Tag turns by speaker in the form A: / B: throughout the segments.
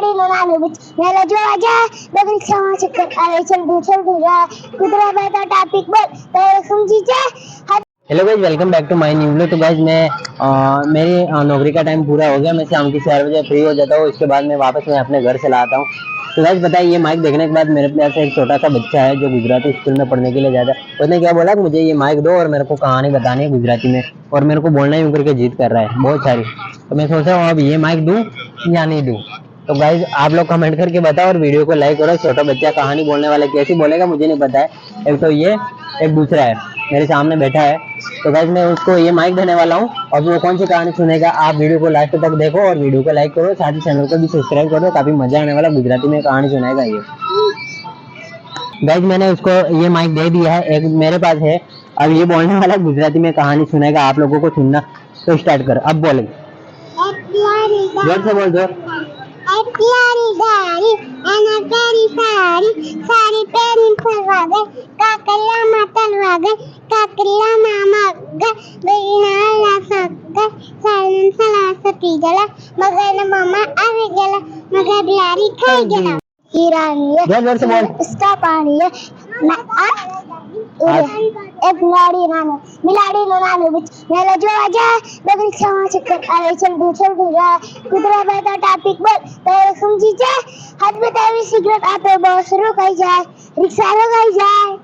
A: मिलाड़ी no नाम बिच मेला जो आजा बगल क्षमा चक्कर आवे चल दू जा कुतरा बैठा टॉपिक बोल तो समझी जा।
B: Hello guys, welcome back to my new video. तो गाइज मैं मेरी नौकरी का टाइम पूरा हो गया। मैं शाम की 4 बजे फ्री हो जाता हूँ। उसके बाद मैं वापस अपने घर चला आता हूँ। तो गाइज बताइए, ये माइक देखने के बाद मेरे पास एक छोटा सा बच्चा है जो गुजराती स्कूल में पढ़ने के लिए जाता है। उसने क्या बोला कि मुझे ये माइक दो और मेरे को कहानी बतानी है गुजराती में, और मेरे को बोलना ही करके जिद कर रहा है बहुत सारी। तो मैं सोच रहा हूँ अब ये माइक दूँ या नहीं दूँ। तो गाइज आप लोग कमेंट करके बताओ और वीडियो को लाइक करो। छोटा बच्चा कहानी बोलने वाला कैसी बोलेगा मुझे नहीं पता है। एक तो ये, एक दूसरा है मेरे सामने बैठा है। तो गाइज मैं उसको ये माइक देने वाला हूँ और वो कौन सी कहानी सुनेगा आप वीडियो को लास्ट तक देखो और वीडियो को लाइक करो, साथ ही चैनल को भी सब्सक्राइब करो। काफी मजा आने वाला, गुजराती में कहानी सुनाएगा ये। गाइज मैंने उसको ये माइक दे दिया है, एक मेरे पास है। अब ये बोलने वाला गुजराती में कहानी सुनेगा, आप लोगों को सुनना। तो स्टार्ट कर, अब बोले जोर से बोल, जोर।
A: प्यारी गाड़ी एना प्यारी साड़ी साड़ी पेरी फरवा गए काकरिया मातलवा गए काकरिया मामा गए बेना सग सालन सला सती गला मगर मामा आवे गला मगर बिलारी खाई गला हीरानी
B: जोर से बोल।
A: इसका पानी है एक मिलाड़ी नो नाम बिच मेला जो आजा बगल क्षमा चक्कर आवे चल दू जा कुतरा बैठा टॉपिक बोल तो समझी जा। हाथ में तावी सिगरेट आते बस रोकाई जाए रिक्शा रोकाई जाए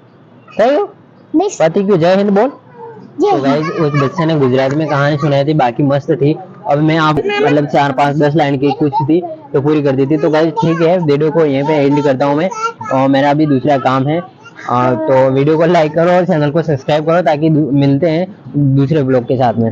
B: सही पति क्यों जय हिंद बोल। तो गाइस उस बच्चे ने गुजराती में कहानी सुनाई थी, बाकी मस्त थी। अब मैं आप मतलब 4, 5, 10 लाइन की कुछ थी तो पूरी कर दी थी। तो गाइस ठीक है, वीडियो को यहीं पे एंड करता हूँ मैं, और मेरा अभी दूसरा काम है। तो वीडियो को लाइक करो और चैनल को सब्सक्राइब करो ताकि मिलते हैं दूसरे ब्लॉग के साथ में।